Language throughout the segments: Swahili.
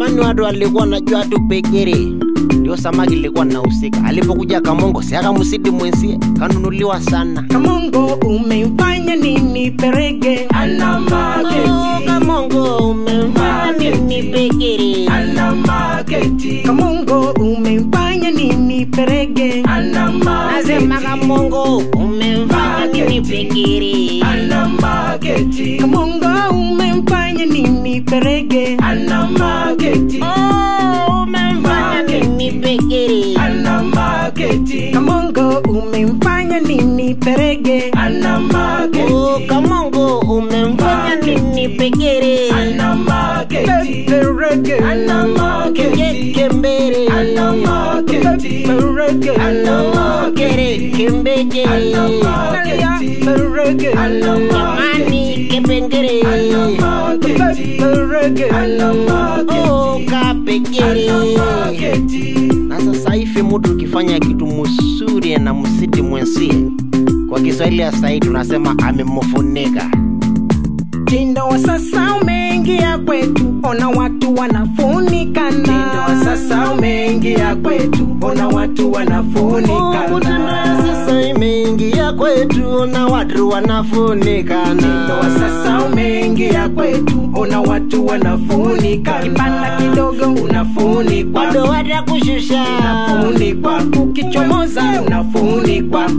Zamani watu walikuwa najua tu pekere ndio samaki ilikuwa inahusika. Alipokuja Kamongo si akamsidi mwenzie kanunuliwa sana. Kamongo umemfanya nini perege? Ana market. Kamongo umemfanya nini pekere? Ana market. Kamongo umemfanya nini perege? Ana market. Nasema Kamongo umemfanya nini pekere? Ana market. Kamongo umemfanya nini perege? Ana market. Umemfanya nini pekere? Ana market. Kamongo umemfanya nini perege? Ana market. Kamongo umemfanya nini pekere? Ana market. Perege. Ana market. Kembere. Ana market. Perege. Ana market. Kembege. Ana market. Perege. Ana market. Kembengere. Ana market. Perege. Ana market. Kapekere. Na sasa hivi mtu ukifanya kitu mzuri na msidi mwenzie, kwa Kiswahili ya sasa tunasema amemfunika. Tindo wa sasa umeingia kwetu, ona watu wanafunikana. Tindo wa sasa umeingia kwetu, ona watu wanafunikana. Tindo wa sasa imeingia kwetu, ona watu wanafunikana. Tindo wa sasa umeingia kwetu, ona watu wanafunikana. Kipanda kidogo unafunikwa, bado watakushusha unafunikwa. Ukichomoza unafunikwa,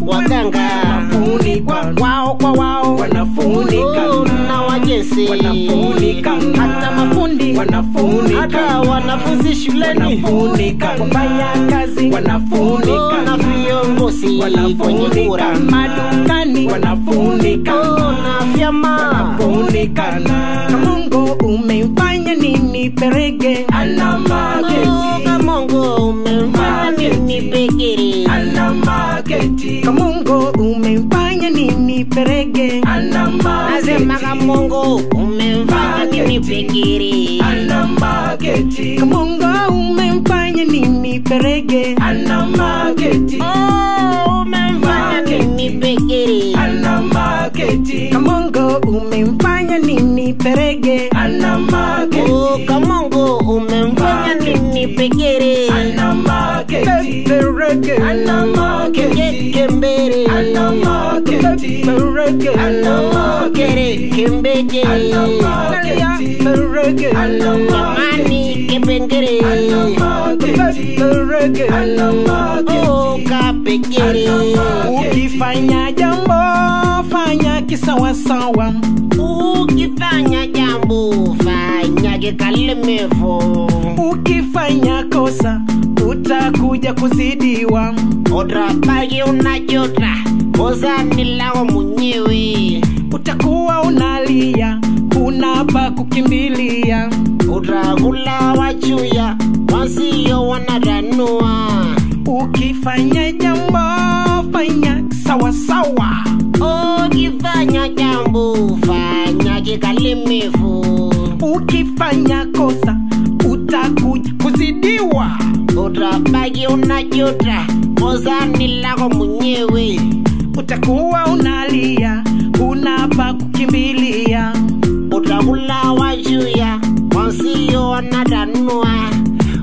waganga unafunikwa. Wao kwa wao wanafunikana, na wajesi wanafunikana, hata mafundi wanafunikana, hata wanafunzi shuleni wanafunikana, wafanya kazi wanafunikana, na viongozi kwenye kura madukani wanafunikana, na vyama wanafunikana. Kamongo umemfanya nini perege? Ana market. Kamongo umemfanya nini pekere? Ana market. Kamongo umemfanya nini perege? Ana market. Nasema Kamongo umemfanya nini pekere? Ana market. Kamongo umemfanya nini perege? Ana market. Umemfanya nini pekere? Ana market. Kamongo umemfanya nini perege? Ana market. Kamongo umemfanya nini pekere? Ana market. Perege. Ana market. Kembere. Ana market. Perege. Ana market. Kembege. Ana market. Perege. Ana market. Kembengere. Ana market. Perege. Ana market. Kapekere. Ukifanya jambo fanya kisawasawa. Ukifanya jambo fanya kikalemevu. Ukifanya kosa utakuja kuzidiwa. Utabaki unajota, kosa ni lako mwenyewe. Utakuwa unalia, huna pa kukimbilia. Utakula wachuya, wasio wanatanua. Ukifanya jambo fanya sawa sawa. Ukifanya jambo fanya kikalemevu. Ukifanya kosa utakuja kuzidiwa. Utabaki unajota, kosa ni lako mwenyewe. Utakuwa unalia, huna pa kukimbilia. Utakula wachuya, wasio wanatanua.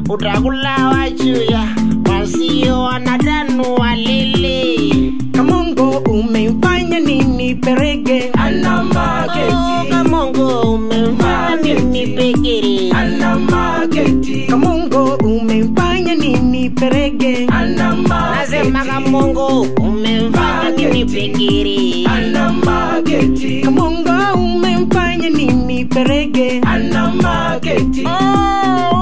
Utakula wachuya, wasio wanatanua lele. Kamongo umemfanya nini perege? Ana market. Kamongo umemfanya nini pekere? Ana market. Kamongo umemfanya nini perege? Ana market. Nasema Kamongo umemfanya nini pekere? Ana market. Kamongo umemfanya nini perege? Ana market.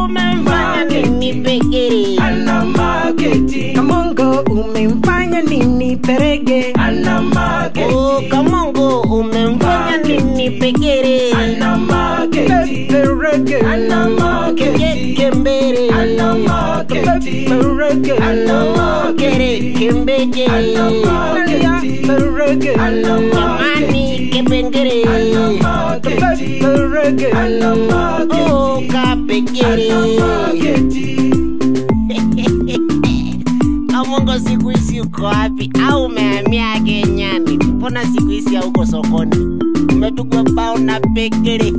Umemfanya nini pekere? Ana market. Kamongo umemfanya nini perege? Ana market. Kamongo umemfanya nini pekere? Ana market. Perege. Ana market. Kembere. Ana market. Perege. Ana market. Kembege. Ana market. Perege. Ana market. Kembengere. Ana market. Perege. Ana market. Kapekere. Kamongo siku hizi uko wapi? Au umehamia Kenyani? Mbona siku hizi hauko sokoni? Umetugwa bao na pekere.